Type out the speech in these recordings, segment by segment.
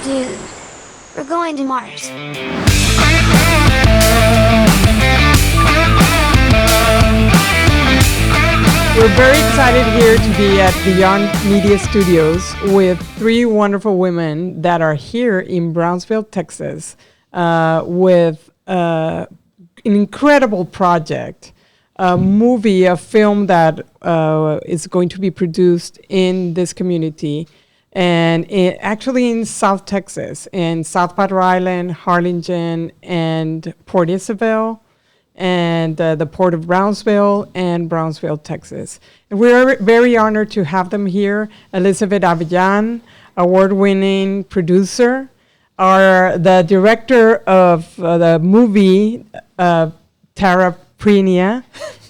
Dude, we're going to Mars. We're very excited here to be at Beyond Media Studios with three wonderful women that are here in Brownsville, Texas, with an incredible project, a movie, a film that is going to be produced in this community, and actually in South Texas, in South Padre Island, Harlingen, and Port Isabel, and the Port of Brownsville and Brownsville, Texas. And we're very honored to have them here. Elizabeth Avellan, award-winning producer, the director of the movie Pirinia,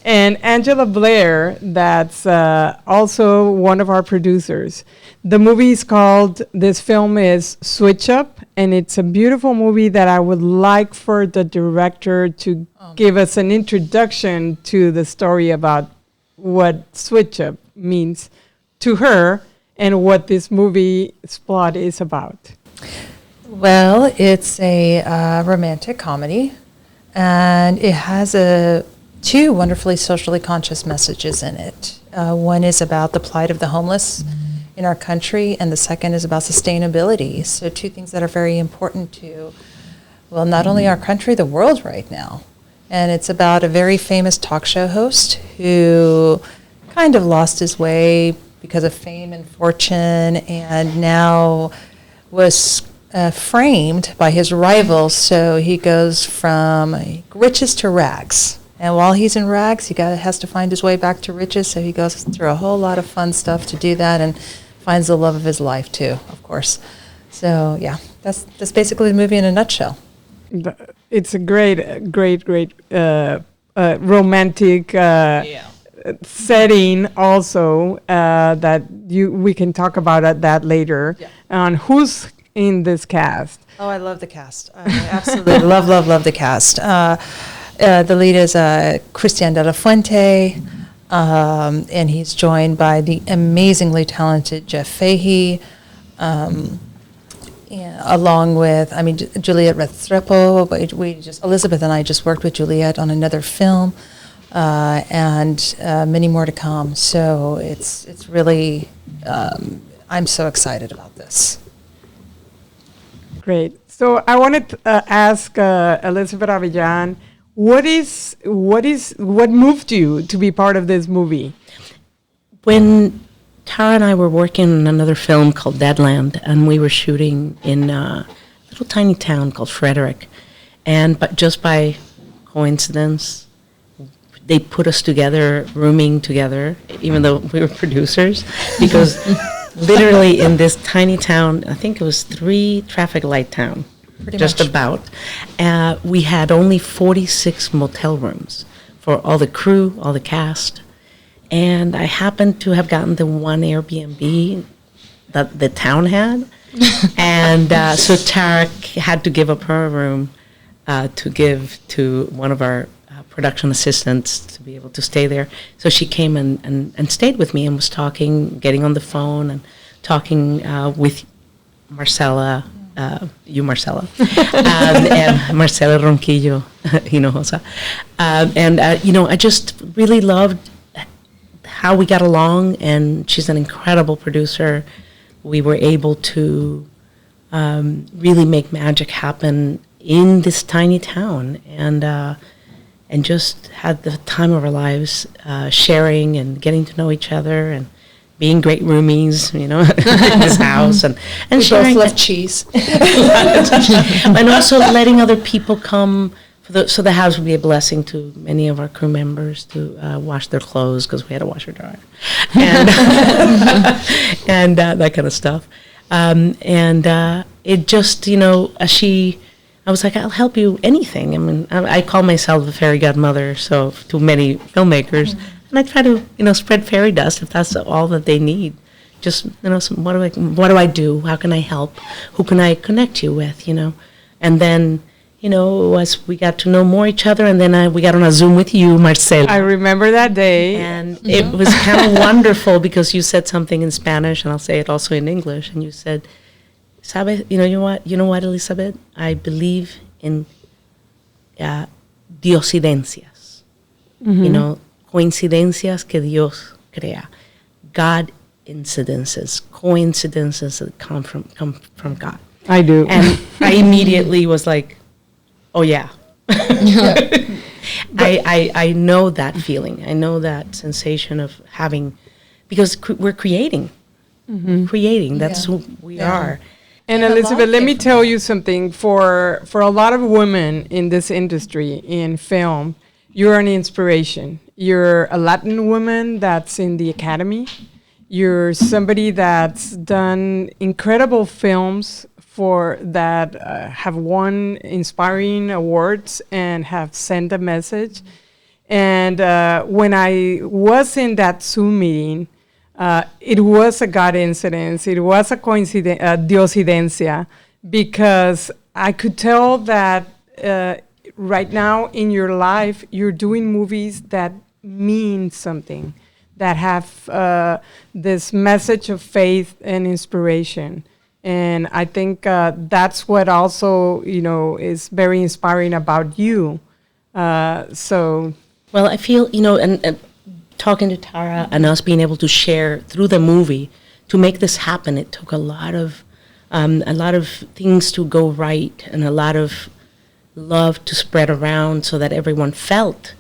and Angela Blair, that's also one of our producers. The movie is called, this film is Switch Up, and it's a beautiful movie that I would like for the director to give us an introduction to the story about what Switch Up means to her and what this movie's plot is about. Well, it's a romantic comedy, and it has two wonderfully socially conscious messages in it. One is about the plight of the homeless in our country, and the second is about sustainability. So two things that are very important to, well, not only our country, the world right now. And it's about a very famous talk show host who kind of lost his way because of fame and fortune, and now was framed by his rivals. So he goes from riches to rags. And while he's in rags, has to find his way back to riches. So he goes through a whole lot of fun stuff to do that, and finds the love of his life too, of course. So yeah, that's basically the movie in a nutshell. It's a great romantic setting also that we can talk about that later. Yeah. On who's in this cast. Oh, I love the cast. I absolutely love the cast. The lead is Christian de la Fuente, and he's joined by the amazingly talented Jeff Fahey, along with, Juliet Restrepo. Elizabeth and I just worked with Juliet on another film, and many more to come. So it's really, I'm so excited about this. Great. So I wanted to ask Elizabeth Avellan, what moved you to be part of this movie? When Tara and I were working on another film called Deadland, and we were shooting in a little tiny town called Frederick, but just by coincidence, they put us together, rooming together, even though we were producers, because literally in this tiny town, I think it was 3 traffic light town. Just about. We had only 46 motel rooms for all the crew, all the cast. And I happened to have gotten the one Airbnb that the town had. And so Tara had to give up her room to give to one of our production assistants to be able to stay there. So she came and stayed with me and was talking, getting on the phone and talking with Marcela. Marcela, and Marcela Ronquillo, Hinojosa. I just really loved how we got along, and she's an incredible producer. We were able to really make magic happen in this tiny town, and just had the time of our lives sharing and getting to know each other and being great roomies, in this house, and we sharing. both love cheese, and also letting other people come. So the house would be a blessing to many of our crew members to wash their clothes, because we had a washer dryer, and that kind of stuff. It just, I was like, I'll help you anything. I call myself a fairy godmother, so to many filmmakers. Mm-hmm. And I try to, spread fairy dust if that's all that they need. Just, what do I do? How can I help? Who can I connect you with, And then, as we got to know more each other, and then we got on a Zoom with you, Marcela. I remember that day. And it was kind of wonderful because you said something in Spanish, and I'll say it also in English, and you said, "Sabes, you know what, Elizabeth? I believe in diosidencias, coincidencias que Dios crea, God incidences, coincidences that come from God." I do. And I immediately was like, oh, yeah. I know that feeling. I know that sensation of having, because we're creating. Creating, that's who we are. And Elizabeth, let me tell you something. For a lot of women in this industry, in film, you're an inspiration. You're a Latin woman that's in the academy. You're somebody that's done incredible films that have won inspiring awards and have sent a message. And when I was in that Zoom meeting, it was a God incidence. It was a diosidencia, because I could tell that right now in your life, you're doing movies that mean something, that have this message of faith and inspiration. And I think that's what also, is very inspiring about you. Well, I feel, and talking to Tara and us being able to share through the movie to make this happen, it took a lot of things to go right and a lot of love to spread around so that everyone felt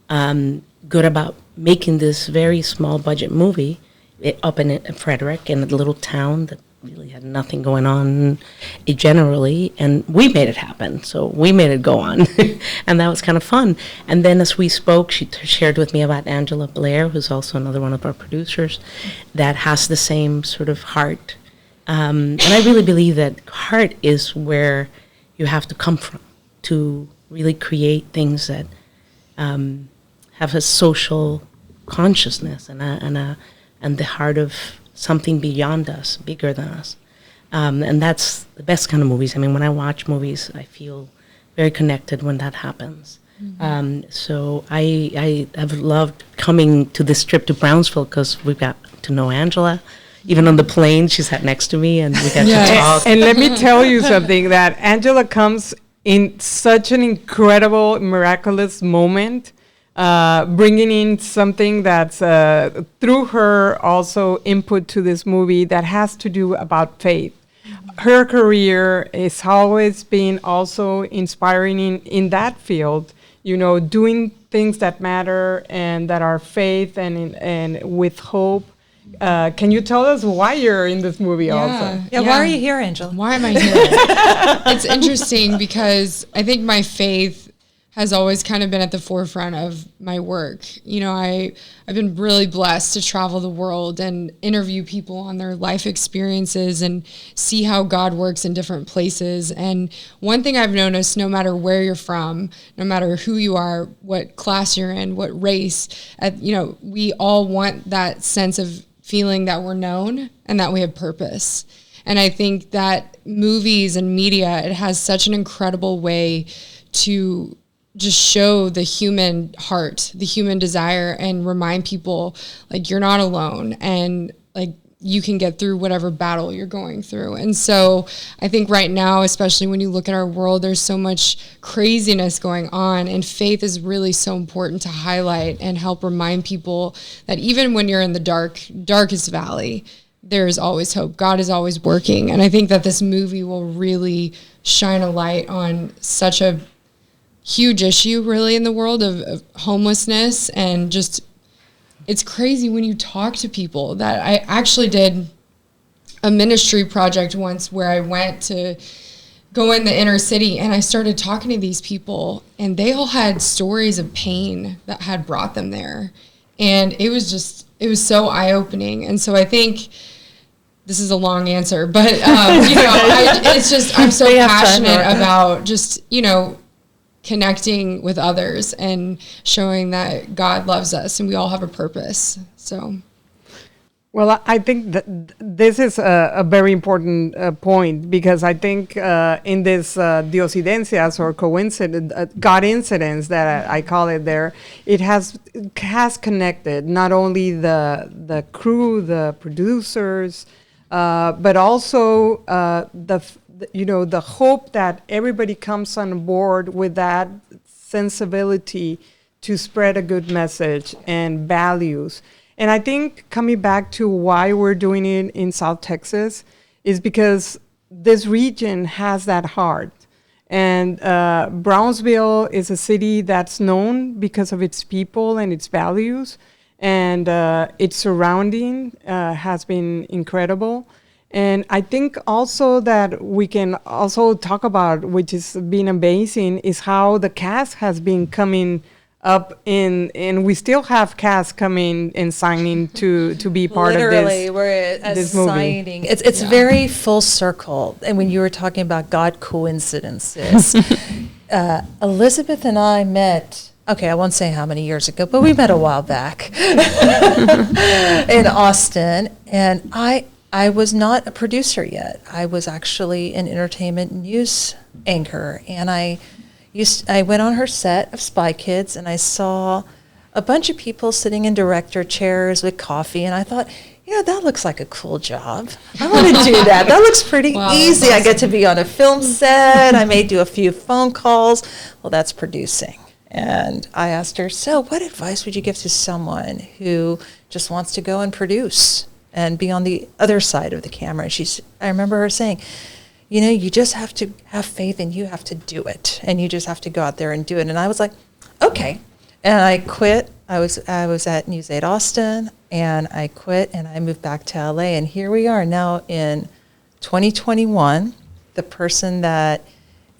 good about making this very small budget movie up in Frederick, in a little town that really had nothing going on generally, and we made it happen. So we made it go on, and that was kind of fun. And then as we spoke, she shared with me about Angela Blair, who's also another one of our producers, that has the same sort of heart. And I really believe that heart is where you have to come from to really create things that have a social consciousness and the heart of something beyond us, bigger than us. And that's the best kind of movies. I mean, when I watch movies, I feel very connected when that happens. So I have loved coming to this trip to Brownsville because we got to know Angela. Even on the plane, she sat next to me and we got to talk. And let me tell you something, that Angela comes in such an incredible, miraculous moment, bringing in something that's through her also input to this movie that has to do about faith. Her career is always been also inspiring in that field, doing things that matter and that are faith and with hope. Can you tell us why you're in this movie also? Yeah, why are you here, Angela? Why am I here? It's interesting because I think my faith has always kind of been at the forefront of my work. I've been really blessed to travel the world and interview people on their life experiences and see how God works in different places. And one thing I've noticed, no matter where you're from, no matter who you are, what class you're in, what race, we all want that sense of feeling that we're known and that we have purpose. And I think that movies and media, it has such an incredible way to just show the human heart, the human desire, and remind people like you're not alone and like you can get through whatever battle you're going through. And so I think right now, especially when you look at our world, there's so much craziness going on, and faith is really so important to highlight and help remind people that even when you're in the darkest valley, there's always hope. God is always working. And I think that this movie will really shine a light on such a huge issue really in the world of homelessness. And just, it's crazy when you talk to people. That I actually did a ministry project once where I went to go in the inner city and I started talking to these people, and they all had stories of pain that had brought them there. And it was so eye-opening. And so I think this is a long answer, but I'm so passionate about just, connecting with others and showing that God loves us and we all have a purpose. So, Well, I think that this is a very important point, because I think in this diocidencias or coincidence, God incidents that I call it there, it has connected not only the crew, the producers, but also the hope that everybody comes on board with that sensibility to spread a good message and values. And I think coming back to why we're doing it in South Texas is because this region has that heart. And Brownsville is a city that's known because of its people and its values. And its surrounding has been incredible. And I think also that we can also talk about, which has been amazing, is how the cast has been coming up and we still have cast coming and signing to be part Literally, of this. we're at this movie. signing. It's very full circle. And when you were talking about God coincidences, Elizabeth and I met. Okay, I won't say how many years ago, but we met a while back in Austin, and I was not a producer yet. I was actually an entertainment news anchor, and I went on her set of Spy Kids, and I saw a bunch of people sitting in director chairs with coffee, and I thought, that looks like a cool job. I want to do that. That looks pretty easy. Awesome. I get to be on a film set. I may do a few phone calls. Well, that's producing. And I asked her, so what advice would you give to someone who just wants to go and produce and be on the other side of the camera? I remember her saying, you just have to have faith and you have to do it. And you just have to go out there and do it. And I was like, okay. And I quit. I was at News 8 Austin, and I quit, and I moved back to LA. And here we are now in 2021. The person that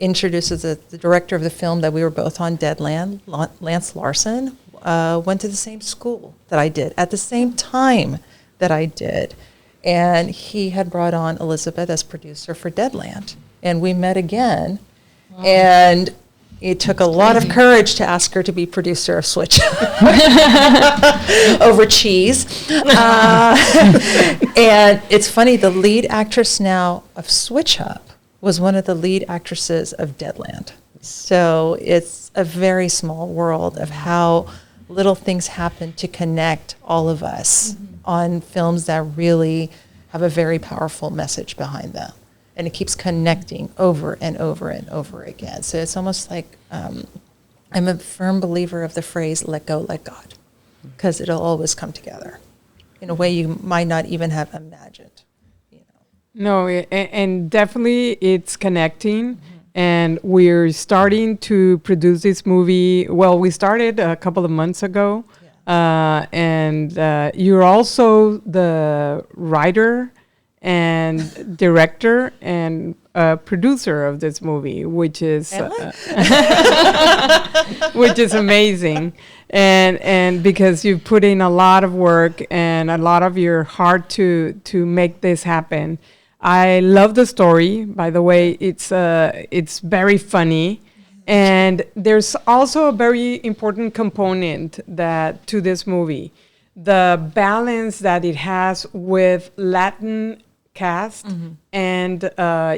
introduces the director of the film that we were both on, Deadland, Lance Larson, went to the same school that I did at the same time that I did. And he had brought on Elizabeth as producer for Deadland. And we met again. Wow. And it took a lot of courage to ask her to be producer of Switch over cheese. And it's funny, the lead actress now of Switch Up was one of the lead actresses of Deadland. So it's a very small world of how little things happen to connect all of us on films that really have a very powerful message behind them. And it keeps connecting over and over and over again. So it's almost like I'm a firm believer of the phrase, let go, let God, because it'll always come together in a way you might not even have imagined. No, and definitely it's connecting. And we're starting to produce this movie. Well, we started a couple of months ago. And you're also the writer and director and producer of this movie, which is which is amazing. And because you put in a lot of work and a lot of your heart to make this happen. I love the story. By the way, it's very funny. And there's also a very important component to this movie, the balance that it has with Latin cast and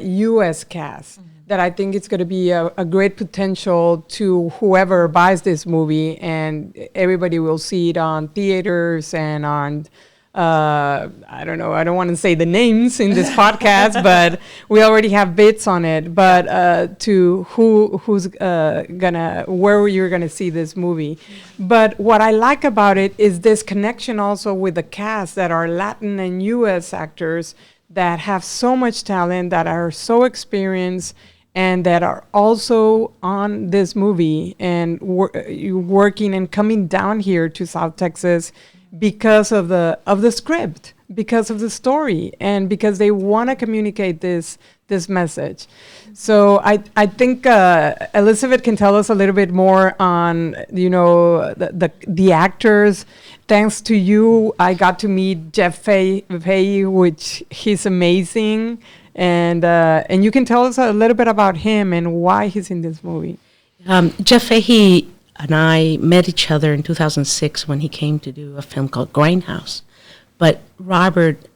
U.S. cast, that I think it's going to be a great potential to whoever buys this movie, and everybody will see it on theaters and on I don't know, I don't want to say the names in this podcast, but we already have bits on it. But to who's where you're gonna see this movie. But what I like about it is this connection also with the cast that are Latin and U.S. actors that have so much talent, that are so experienced, and that are also on this movie and working and coming down here to South Texas because of the script, because of the story, and because they want to communicate this message. So I think Elizabeth can tell us a little bit more on the actors. Thanks to you, I got to meet Jeff Fahey, which he's amazing, and you can tell us a little bit about him and why he's in this movie. Jeff Fahey and I met each other in 2006 when he came to do a film called Grindhouse But Robert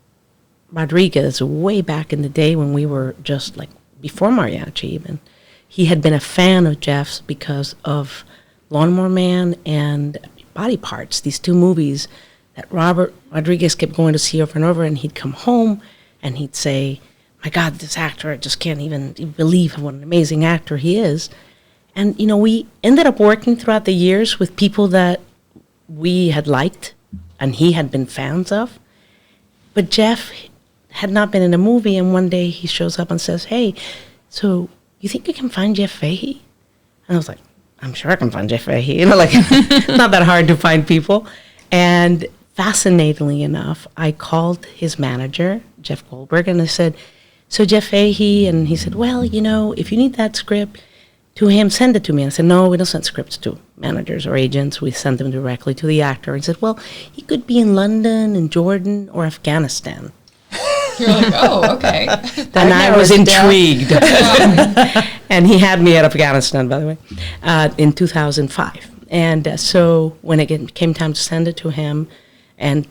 Rodriguez, way back in the day when we were just like before mariachi even, he had been a fan of Jeff's because of Lawnmower Man and Body Parts, these two movies that Robert Rodriguez kept going to see over and over, and he'd come home and he'd say, my God, this actor, I just can't even believe what an amazing actor he is. And, you know, we ended up working throughout the years with people that we had liked and he had been fans of. But Jeff had not been in a movie, and one day he shows up and says, hey, so you think you can find Jeff Fahey? And I was like, I'm sure I can find Jeff Fahey. You know, like, it's not that hard to find people. And fascinatingly enough, I called his manager, Jeff Goldberg, and I said, so Jeff Fahey, and he said, well, you know, if you need that script to him, send it to me. And I said, no, we don't send scripts to managers or agents. We send them directly to the actor. And he said, well, he could be in London and Jordan or Afghanistan. You're like, oh, okay. Then I was intrigued. And he had me at Afghanistan, by the way, in 2005. And so when it came time to send it to him, and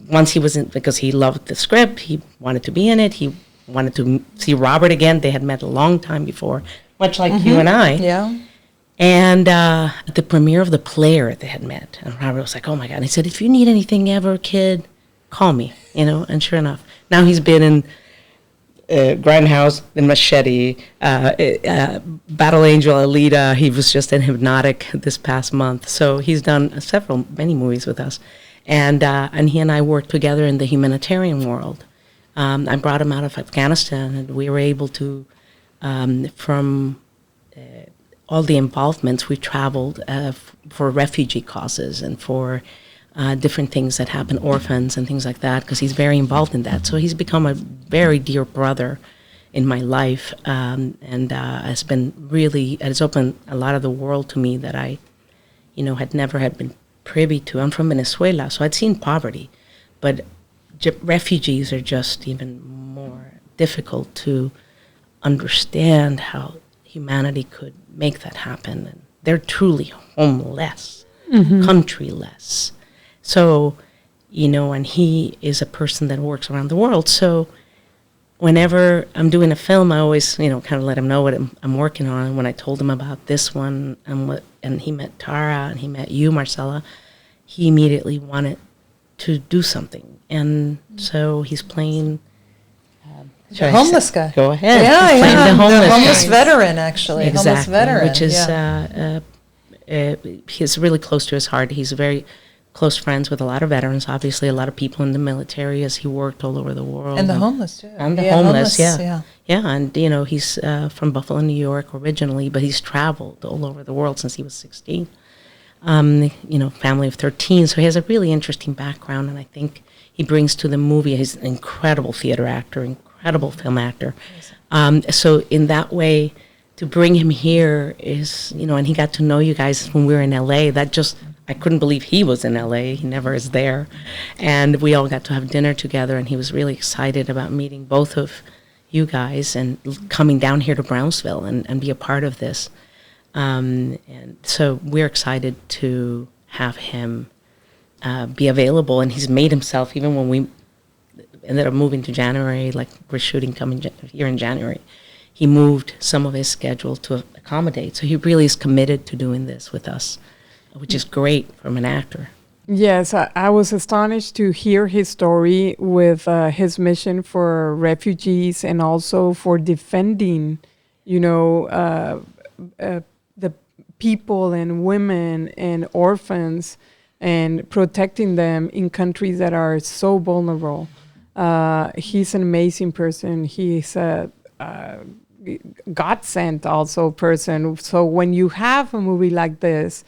once he was in, because he loved the script, he wanted to be in it, he wanted to see Robert again. They had met a long time before, much like you and I. Yeah. And at the premiere of The Player, they had met. And Robert was like, oh, my God. And he said, if you need anything ever, kid, call me, you know. And sure enough, now he's been in Grindhouse, in Machete, Battle Angel, Alita. He was just in Hypnotic this past month. So he's done many movies with us. And he and I worked together in the humanitarian world. I brought him out of Afghanistan, and we were able to, from all the involvements, we traveled for refugee causes and for different things that happen, orphans and things like that, because he's very involved in that. So he's become a very dear brother in my life, and has opened a lot of the world to me that I, you know, had never been privy to. I'm from Venezuela, so I'd seen poverty, but refugees are just even more difficult to understand how humanity could make that happen. And they're truly homeless, countryless. So, you know, and he is a person that works around the world. So whenever I'm doing a film, I always, you know, kind of let him know what I'm working on. And when I told him about this one, and he met Tara and he met you, Marcela, he immediately wanted to do something. And so he's playing the homeless guy. Go ahead. Yeah, he's playing the the homeless veteran, actually. Exactly, Homeless veteran. which is he's really close to his heart. He's very close friends with a lot of veterans, obviously a lot of people in the military, as he worked all over the world. And the homeless, too. And the homeless, yeah. Yeah, and, you know, he's from Buffalo, New York originally, but he's traveled all over the world since he was 16. You know, family of 13, so he has a really interesting background, and I think he brings to the movie, he's an incredible theater actor, incredible film actor. So in that way, to bring him here is, you know, and he got to know you guys when we were in LA, that just, I couldn't believe he was in LA, he never is there. And we all got to have dinner together, and he was really excited about meeting both of you guys and coming down here to Brownsville and be a part of this. And so we're excited to have him be available, and he's made himself, even when we ended up moving to January, like we're shooting coming here in January, he moved some of his schedule to accommodate. So he really is committed to doing this with us, which is great from an actor. Yes, I was astonished to hear his story with his mission for refugees and also for defending, you know, the people and women and orphans and protecting them in countries that are so vulnerable. He's an amazing person. He's a God-sent also person. So when you have a movie like this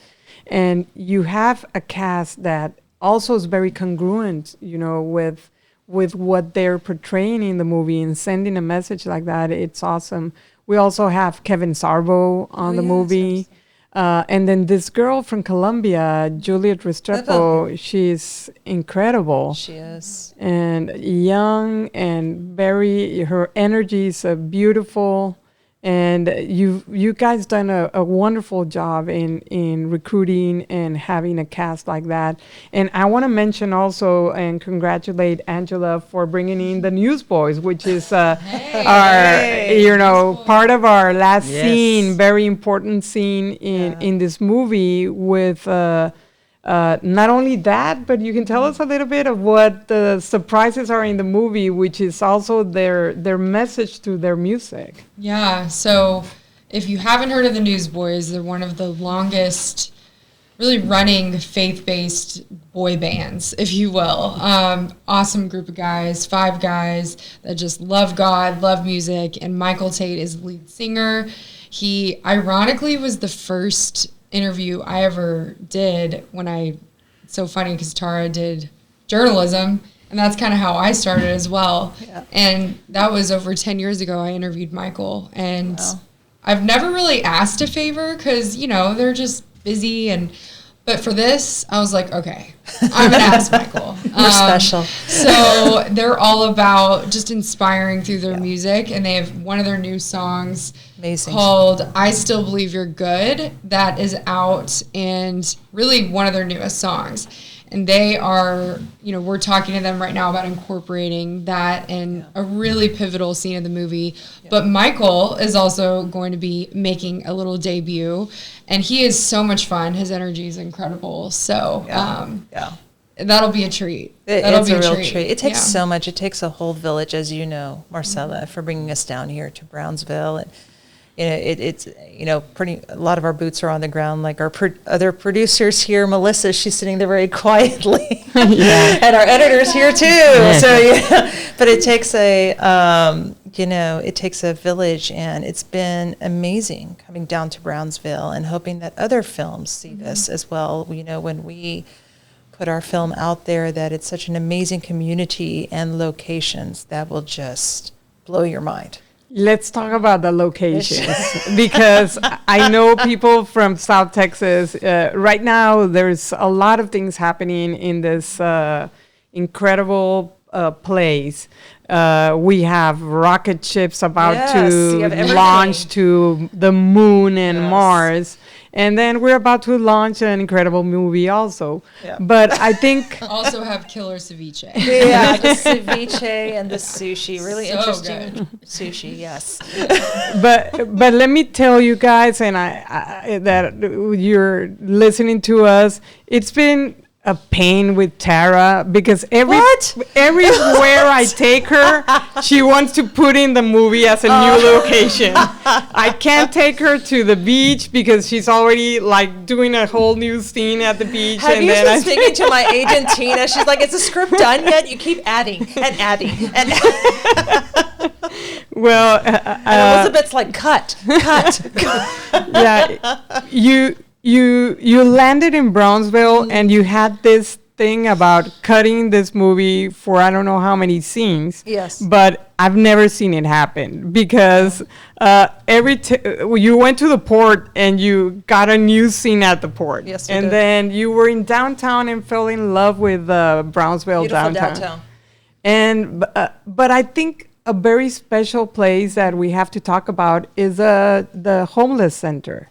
and you have a cast that also is very congruent, you know, with what they're portraying in the movie and sending a message like that, it's awesome. We also have Kevin Sorbo on the movie. And then this girl from Colombia, Juliet Restrepo, she's incredible. She is. And young and her energy is beautiful. And you guys done a wonderful job in recruiting and having a cast like that. And I want to mention also and congratulate Angela for bringing in the Newsboys, which is part of our last scene, very important scene in this movie with. Not only that, but you can tell us a little bit of what the surprises are in the movie, which is also their message to their music. Yeah, so if you haven't heard of the Newsboys, they're one of the longest really running faith-based boy bands, if you will. Awesome group of guys, 5 guys that just love God, love music, and Michael Tate is the lead singer. He ironically was the first interview I ever did it's so funny because Tara did journalism, and that's kind of how I started as well. Yeah. And that was over 10 years ago. I interviewed Michael, and I've never really asked a favor because, they're just busy. But for this, I was like, okay, I'm going to ask Michael. We're special. So they're all about just inspiring through their music, and they have one of their new songs called I Still Believe You're Good that is out, and really one of their newest songs. And they are, we're talking to them right now about incorporating that in a really pivotal scene of the movie. Yeah. But Michael is also going to be making a little debut, and he is so much fun. His energy is incredible. So, that'll be a treat. It's a real treat. It takes so much. It takes a whole village, as you know, Marcela, for bringing us down here to Brownsville. And it's pretty. A lot of our boots are on the ground. Like our other producers here, Melissa, she's sitting there very quietly, and our editor's here too. Yeah. So but it takes it takes a village, and it's been amazing coming down to Brownsville and hoping that other films see this as well. When we put our film out there, that it's such an amazing community and locations that will just blow your mind. Let's talk about the locations because I know people from South Texas. Right now, there's a lot of things happening in this incredible place. We have rocket ships about to launch to the moon and Mars. And then we're about to launch an incredible movie also. Yeah. But I think... also have killer ceviche. Yeah, the ceviche and the sushi. Really so interesting good. Sushi, yes. But let me tell you guys, and I that you're listening to us, it's been a pain with Tara because everywhere I take her, she wants to put in the movie as a new location. I can't take her to the beach because she's already doing a whole new scene at the beach. Have you been speaking to my agent Tina? She's like, "Is the script done yet? You keep adding and adding and." Well, and Elizabeth's like, cut. Yeah, you landed in Brownsville and you had this thing about cutting this movie for I don't know how many scenes. Yes. But I've never seen it happen because you went to the port and you got a new scene at the port. Yes, and then you were in downtown and fell in love with Brownsville Beautiful downtown. And but I think a very special place that we have to talk about is the homeless center.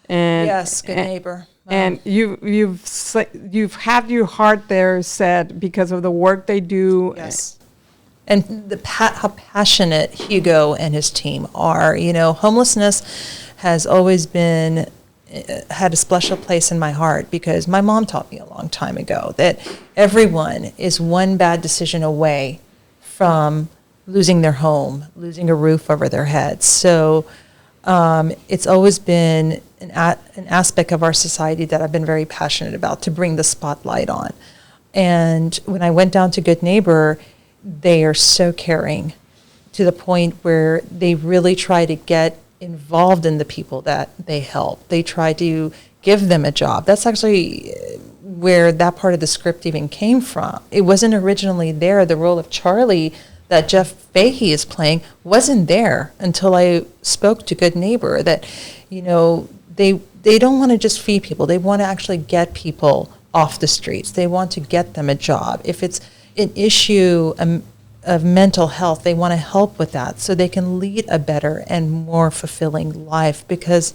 And yes, good neighbor. And you've had your heart there set because of the work they do. Yes. And how passionate Hugo and his team are. Homelessness has always had a special place in my heart because my mom taught me a long time ago that everyone is one bad decision away from losing their home, losing a roof over their heads. So it's always been an aspect of our society that I've been very passionate about to bring the spotlight on. And when I went down to Good Neighbor, they are so caring to the point where they really try to get involved in the people that they help. They try to give them a job. That's actually where that part of the script even came from. It wasn't originally there. The role of Charlie that Jeff Fahey is playing wasn't there until I spoke to Good Neighbor that, they don't want to just feed people. They want to actually get people off the streets. They want to get them a job. If it's an issue of mental health. They want to help with that so they can lead a better and more fulfilling life. Because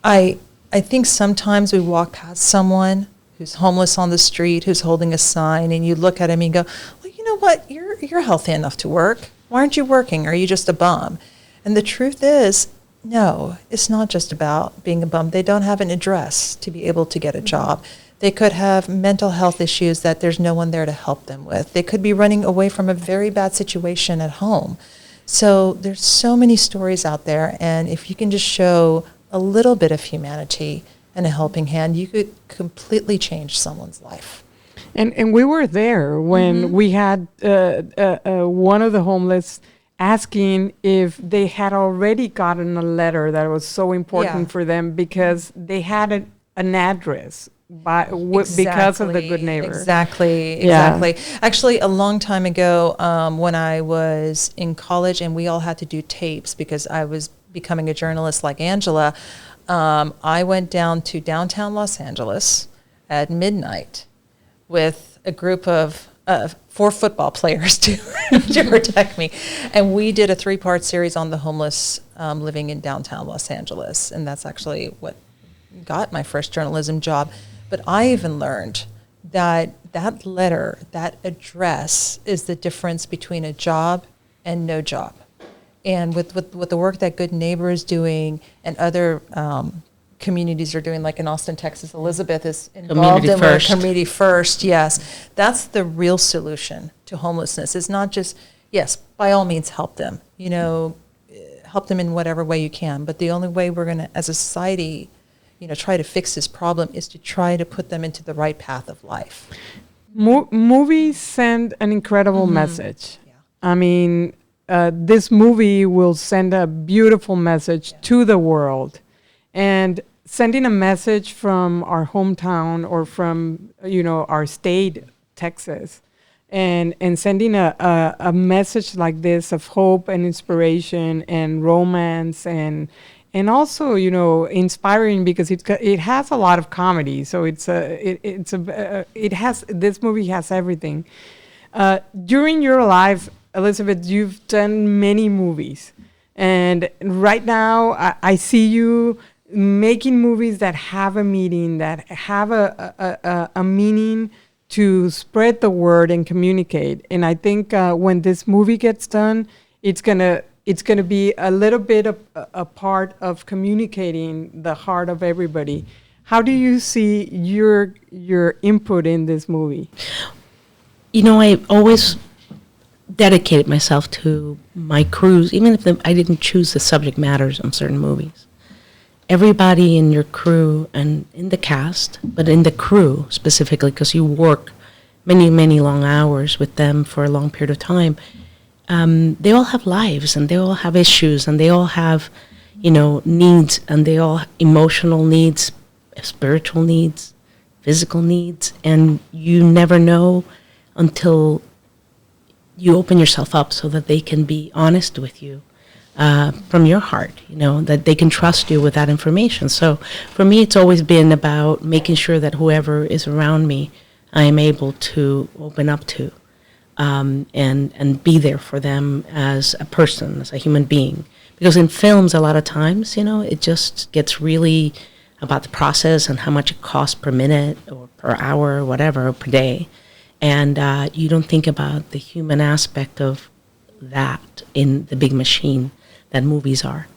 I think sometimes we walk past someone who's homeless on the street, who's holding a sign, and you look at him and you go, well, you know what? You're healthy enough to work. Why aren't you working? Are you just a bum? And the truth is, no, it's not just about being a bum. They don't have an address to be able to get a job. They could have mental health issues that there's no one there to help them with. They could be running away from a very bad situation at home. So there's so many stories out there, and if you can just show a little bit of humanity and a helping hand, you could completely change someone's life. And we were there when we had one of the homeless asking if they had already gotten a letter that was so important for them because they had an address because of the Good Neighbor. Exactly. Actually, a long time ago, when I was in college and we all had to do tapes because I was becoming a journalist like Angela, I went down to downtown Los Angeles at midnight with a group of 4 football players to protect me. And we did a 3-part series on the homeless living in downtown Los Angeles. And that's actually what got my first journalism job. But I even learned that that letter, that address is the difference between a job and no job. And with the work that Good Neighbor is doing and other communities are doing, like in Austin, Texas, Elizabeth is involved in Community First. Yes, that's the real solution to homelessness. It's not just, yes, by all means help them, help them in whatever way you can. But the only way we're going to, as a society, try to fix this problem is to try to put them into the right path of life. Movies send an incredible message. Yeah. I mean, this movie will send a beautiful message to the world. And sending a message from our hometown or from, our state, Texas, and sending a message like this of hope and inspiration and romance and also, inspiring because it has a lot of comedy. So this movie has everything. During your life, Elizabeth, you've done many movies, and right now I see you making movies that have a meaning, that have a meaning to spread the word and communicate. And I think when this movie gets done, it's gonna be a little bit of a part of communicating the heart of everybody. How do you see your input in this movie? I always dedicated myself to my crews, even if I didn't choose the subject matters on certain movies. Everybody in your crew and in the cast, but in the crew specifically, because you work many, many long hours with them for a long period of time, they all have lives and they all have issues and they all have, needs, and they all emotional needs, spiritual needs, physical needs, and you never know until you open yourself up so that they can be honest with you from your heart, that they can trust you with that information. So for me, it's always been about making sure that whoever is around me, I am able to open up to and be there for them as a person, as a human being. Because in films, a lot of times, it just gets really about the process and how much it costs per minute or per hour or whatever, or per day. And you don't think about the human aspect of that in the big machine that movies are.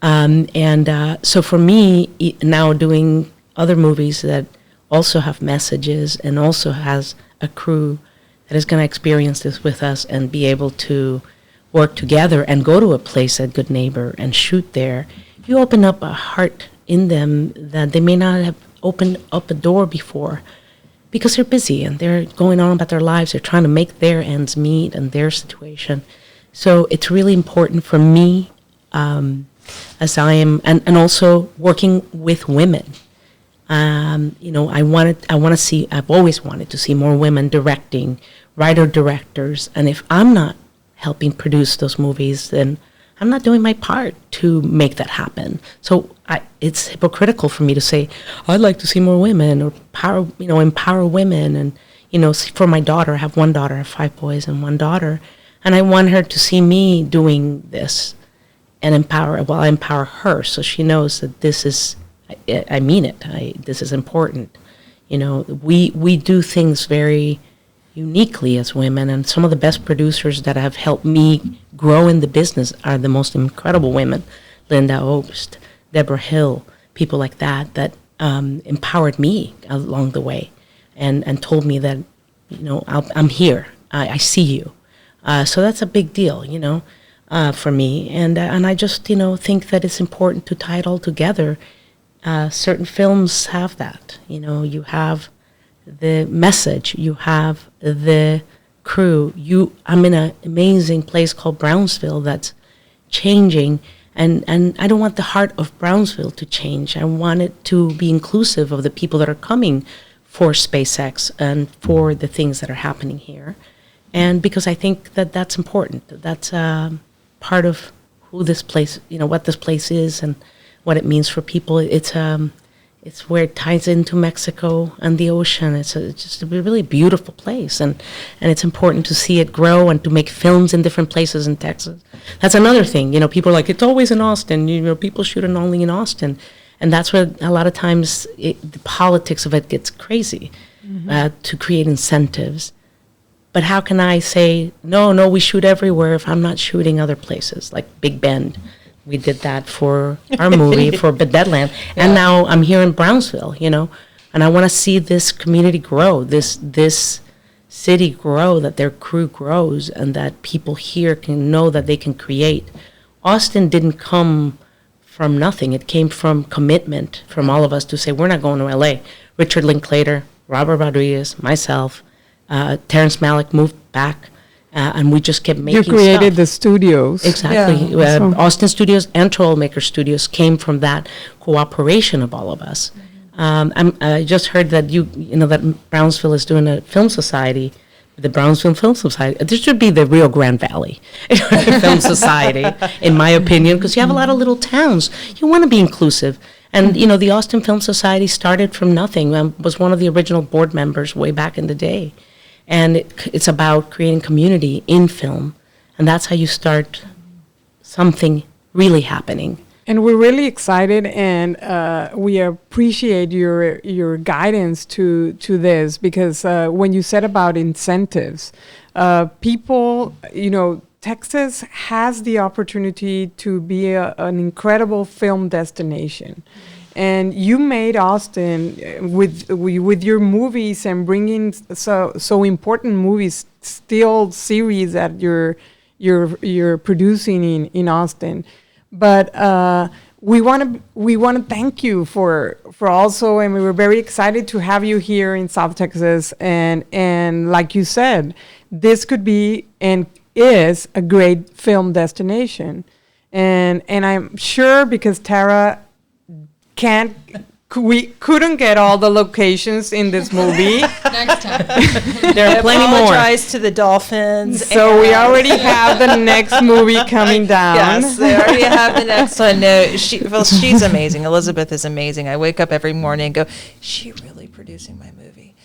So for me, now doing other movies that also have messages and also has a crew that is going to experience this with us and be able to work together and go to a place at Good Neighbor and shoot there, you open up a heart in them that they may not have opened up a door before because they're busy and they're going on about their lives. They're trying to make their ends meet and their situation. So it's really important for me, as I am, and also working with women. I've always wanted to see more women directing, writer-directors, and if I'm not helping produce those movies, then I'm not doing my part to make that happen. So it's hypocritical for me to say, I'd like to see more women or empower women. And, for my daughter, I have one daughter, I have 5 boys and one daughter. And I want her to see me doing this and I empower her so she knows that this is, I mean it, this is important. You know, we do things very uniquely as women, and some of the best producers that have helped me grow in the business are the most incredible women. Linda Obst, Deborah Hill, people like that empowered me along the way and told me that, you know, I'm here, I see you. So that's a big deal, you know, for me. And I just, you know, think that it's important to tie it all together. Certain films have that, you know, you have the message, you have the crew. I'm in an amazing place called Brownsville that's changing, and I don't want the heart of Brownsville to change. I want it to be inclusive of the people that are coming for SpaceX and for the things that are happening here. And because I think that that's important. That's part of who this place, you know, what this place is and what it means for people. It's where it ties into Mexico and the ocean. It's just a really beautiful place, and it's important to see it grow and to make films in different places in Texas. That's another thing. You know, people are like, it's always in Austin. You know, people shoot it only in Austin. And that's where a lot of times the politics of it gets crazy, to create incentives. But how can I say, no, we shoot everywhere if I'm not shooting other places, like Big Bend? We did that for our movie, for Deadland. Yeah. And now I'm here in Brownsville, you know, and I want to see this community grow, this city grow, that their crew grows, and that people here can know that they can create. Austin didn't come from nothing. It came from commitment from all of us to say, we're not going to L.A. Richard Linklater, Robert Rodriguez, myself, Terrence Malick moved back. And we just kept making stuff. You created the studios. Exactly. Yeah. Austin Studios and Trollmaker Studios came from that cooperation of all of us. I just heard that you know that Brownsville is doing a film society, the Brownsville Film Society. This should be the Rio Grande Valley Film Society, in my opinion, because you have a lot of little towns. You want to be inclusive. And, you know, the Austin Film Society started from nothing. I was one of the original board members way back in the day. And it's about creating community in film, and that's how you start something really happening. And we're really excited, and we appreciate your guidance to this, because when you said about incentives, people, you know, Texas has the opportunity to be an incredible film destination. And you made Austin with your movies and bringing so important movies, still series that you're producing in Austin. But we want to thank you for also, and we were very excited to have you here in South Texas. And like you said, this could be and is a great film destination. And I'm sure, because Tara we couldn't get all the locations in this movie. Next time. There are plenty more. Apologize to the Dolphins. So we already have the next movie coming down. Yes, they already have the next one. No, she's amazing. Elizabeth is amazing. I wake up every morning and go, is she really producing my movie?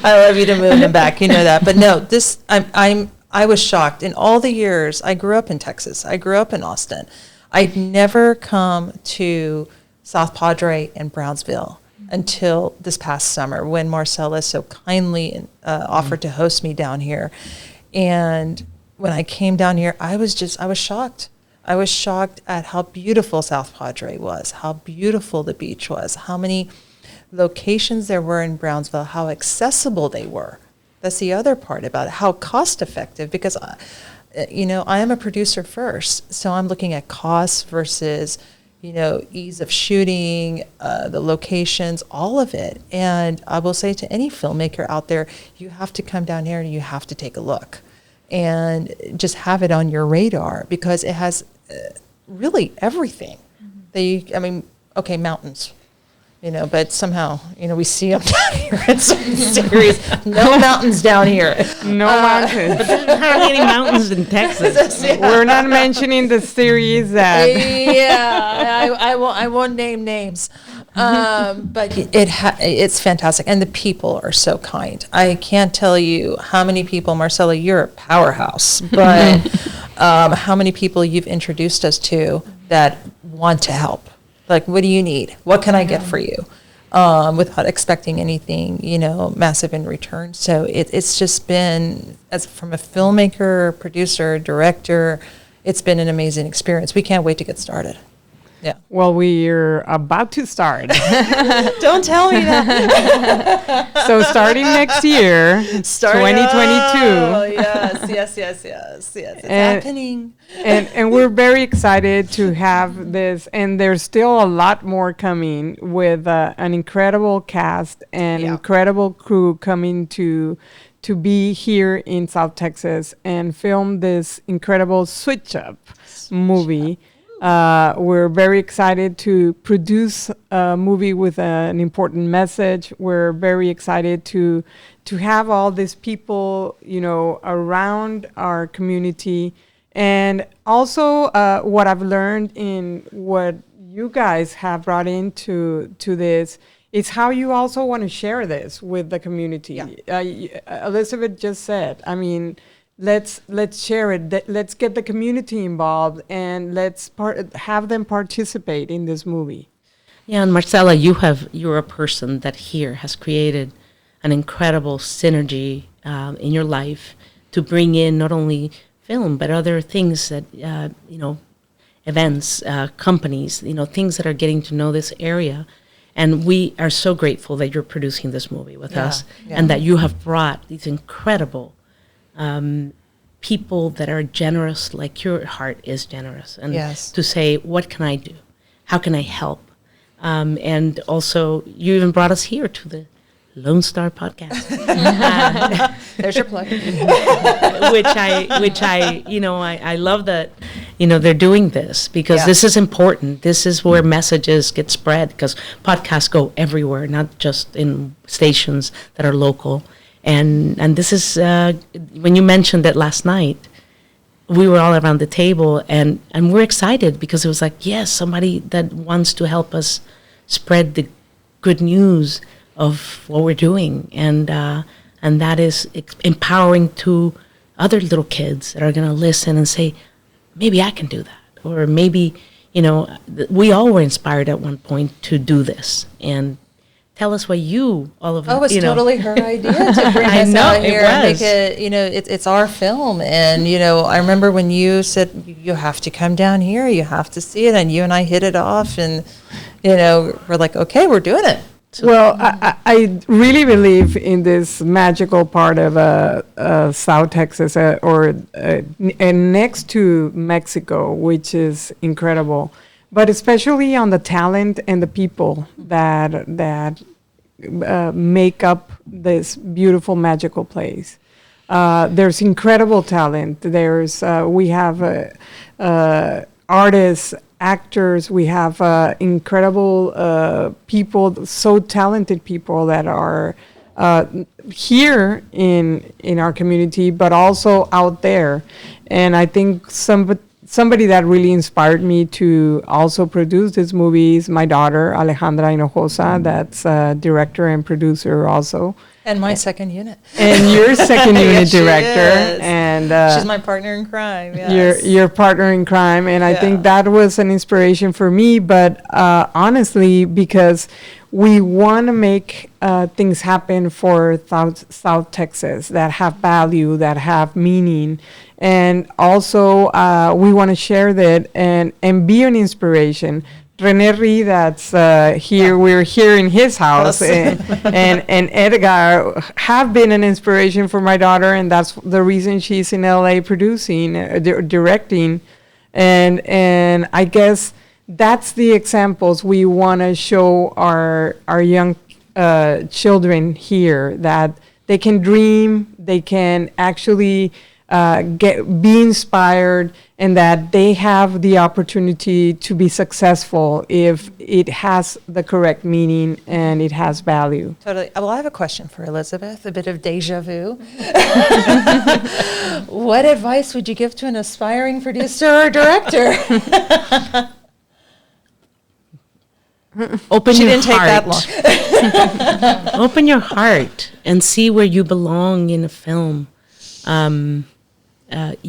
I love you to moon and back. You know that. But no, I was shocked. In all the years, I grew up in Texas. I grew up in Austin. I'd never come to South Padre and Brownsville until this past summer, when Marcela so kindly offered to host me down here. And when I came down here, I was shocked. I was shocked at how beautiful South Padre was, how beautiful the beach was, how many locations there were in Brownsville, how accessible they were. That's the other part about it, how cost effective, because you know, I am a producer first, so I'm looking at costs versus, you know, ease of shooting, the locations, all of it. And I will say to any filmmaker out there, you have to come down here and you have to take a look and just have it on your radar, because it has really everything. Okay, mountains. You know, but somehow, you know, we see them down here in certain series. No mountains down here. No mountains. But there's hardly any mountains in Texas. Yeah. We're not mentioning the series that. Yeah, I won't name names. But it's fantastic, and the people are so kind. I can't tell you how many people, Marcela, you're a powerhouse, but how many people you've introduced us to that want to help. Like, what do you need? What can I get for you? Without expecting anything, massive in return. So it's just been, as from a filmmaker, producer, director, it's been an amazing experience. We can't wait to get started. Yeah. Well, we're about to start. Don't tell me that. So starting next year, 2022. Yes. It's happening. And we're very excited to have this. And there's still a lot more coming with an incredible cast and incredible crew coming to be here in South Texas and film this incredible Switch Up movie. We're very excited to produce a movie with an important message. We're very excited to have all these people, around our community. And also what I've learned in what you guys have brought into this is how you also want to share this with the community. Yeah. Elizabeth just said, let's share it. Let's get the community involved, and let's have them participate in this movie. Yeah, and Marcela, you're a person that here has created an incredible synergy in your life to bring in not only film but other things that events, companies, things that are getting to know this area. And we are so grateful that you're producing this movie with us, and that you have brought these incredible people that are generous, like your heart is generous, and to say, what can I do? How can I help? And also, you even brought us here to the Lone Star podcast. There's your plug. which I love that, they're doing this because this is important. This is where messages get spread, because podcasts go everywhere, not just in stations that are local. And this is, when you mentioned it last night, we were all around the table, and we're excited because it was like, yes, somebody that wants to help us spread the good news of what we're doing, and that is empowering to other little kids that are going to listen and say, maybe I can do that, or maybe, we all were inspired at one point to do this. And tell us why all of us. Oh, it's totally her idea to bring us out here and make it, it's our film. And, I remember when you said, you have to come down here, you have to see it, and you and I hit it off, and, we're like, okay, we're doing it. So well, I really believe in this magical part of South Texas, and next to Mexico, which is incredible, but especially on the talent and the people that make up this beautiful, magical place. There's incredible talent. We have artists, actors, we have incredible people, so talented people that are here in our community, but also out there. And I think somebody that really inspired me to also produce this movie is my daughter, Alejandra Hinojosa, that's director and producer also. And my second unit. And your second unit director. Is. And she's my partner in crime, yes. Your partner in crime. And I think that was an inspiration for me, but honestly, because we want to make things happen for South Texas that have value, that have meaning. And also, we want to share that and be an inspiration. René Ri, that's here, we're here in his house, and Edgar have been an inspiration for my daughter, and that's the reason she's in LA producing, directing, and I guess that's the examples we want to show our young children here, that they can dream, they can actually be inspired, and that they have the opportunity to be successful if it has the correct meaning and it has value. Totally. Well, I have a question for Elizabeth, a bit of deja vu. What advice would you give to an aspiring producer or director? Open She your didn't take that heart. long. Open your heart and see where you belong in a film. You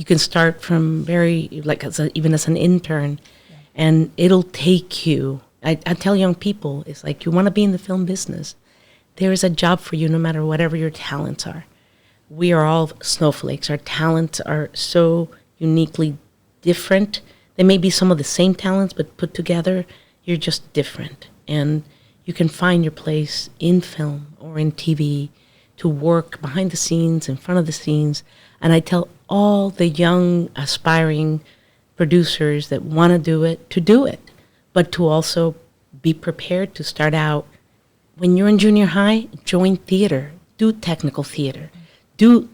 can start from even as an intern, and it'll take you. I tell young people, it's like, you want to be in the film business. There is a job for you no matter whatever your talents are. We are all snowflakes. Our talents are so uniquely different. They may be some of the same talents, but put together, you're just different. And you can find your place in film or in TV to work behind the scenes, in front of the scenes. And I tell all the young, aspiring producers that want to do it, but to also be prepared to start out. When you're in junior high, join theater, do technical theater, do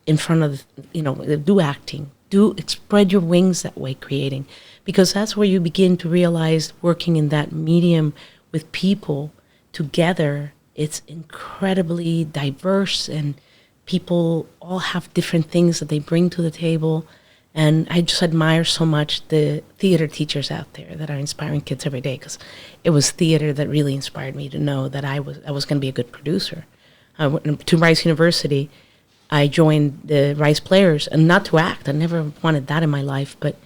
in front of, do acting, spread your wings that way, creating, because that's where you begin to realize working in that medium with people together, it's incredibly diverse, and people all have different things that they bring to the table. And I just admire so much the theater teachers out there that are inspiring kids every day, because it was theater that really inspired me to know that I was going to be a good producer. I went to Rice University. I joined the Rice Players, and not to act. I never wanted that in my life, but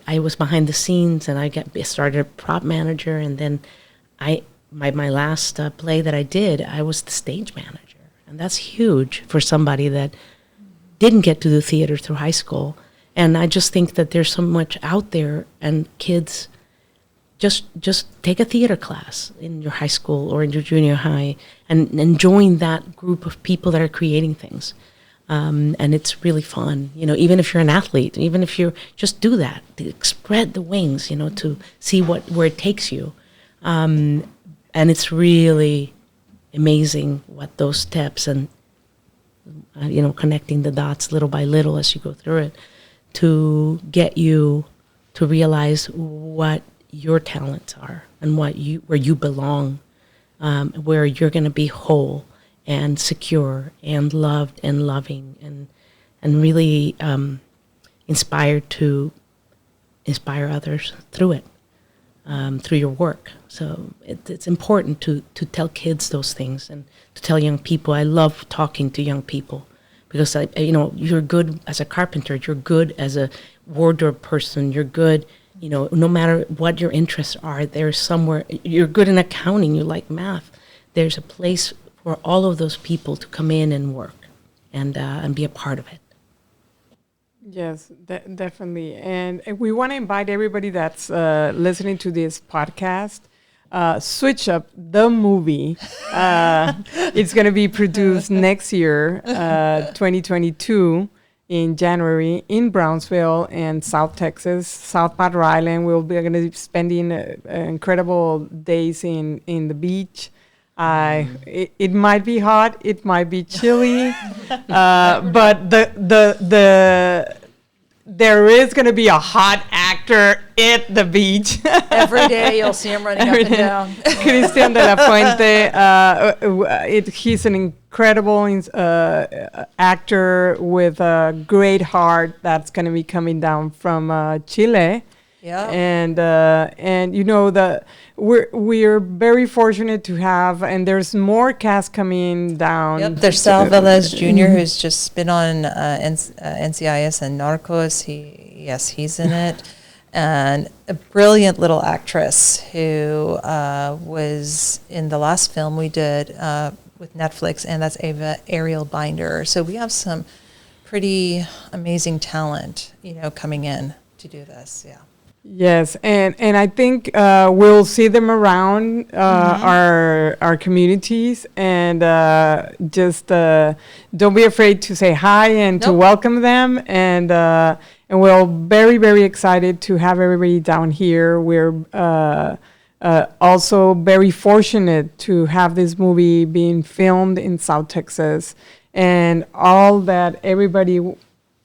I was behind the scenes, and I started a prop manager, and then my last play that I did, I was the stage manager, and that's huge for somebody that didn't get to do theater through high school. And I just think that there's so much out there, and kids just take a theater class in your high school or in your junior high, and join that group of people that are creating things. And it's really fun, even if you're an athlete, even if you just do that, to spread the wings, to see where it takes you. And it's really amazing what those steps and, connecting the dots little by little as you go through it, to get you to realize what your talents are and where you belong, where you're going to be whole and secure and loved and loving and really inspired to inspire others through it, through your work. So it's important to tell kids those things and to tell young people. I love talking to young people, because you're good as a carpenter, you're good as a wardrobe person, you're good, no matter what your interests are, there's somewhere, you're good in accounting, you like math. There's a place for all of those people to come in and work and be a part of it. Yes, definitely. And we want to invite everybody that's listening to this podcast, switch up the movie. It's going to be produced next year, 2022, in January, in Brownsville and South Texas, South Padre Island. We're going to be spending incredible days in the beach. It might be hot, it might be chilly, but there is going to be a hot actor at the beach. Every day you'll see him running up and down. Cristian de la Fuente, he's an incredible actor with a great heart that's going to be coming down from Chile. Yeah. And we're very fortunate to have, and there's more cast coming down. Yep. There's Sal Velez Jr., who's just been on NCIS and Narcos. He's in it. And a brilliant little actress who was in the last film we did with Netflix, and that's Ava Ariel Binder. So we have some pretty amazing talent, coming in to do this. Yeah. Yes, and I think we'll see them around our communities, and just don't be afraid to say hi and to welcome them, and we're very, very excited to have everybody down here. We're also very fortunate to have this movie being filmed in South Texas, and all that everybody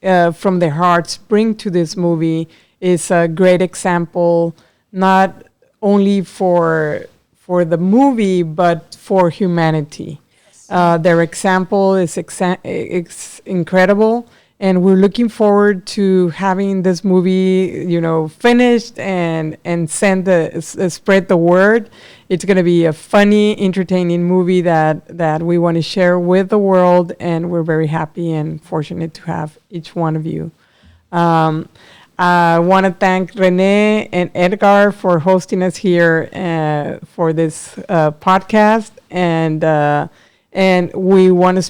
from their hearts bring to this movie is a great example, not only for the movie, but for humanity. Their example is incredible, And we're looking forward to having this movie, finished and spread the word. It's going to be a funny, entertaining movie that we want to share with the world, and we're very happy and fortunate to have each one of you. I want to thank Renee and Edgar for hosting us here for this podcast, and we want to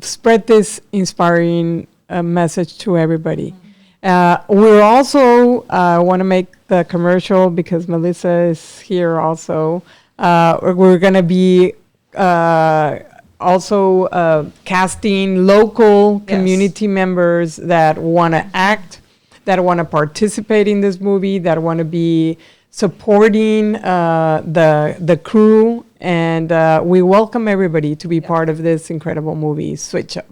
spread this inspiring message to everybody. We're also want to make the commercial because Melissa is here also. We're going to be also casting local community members that want to act, that want to participate in this movie, that want to be supporting the crew, and we welcome everybody to be part of this incredible movie, Switch Up.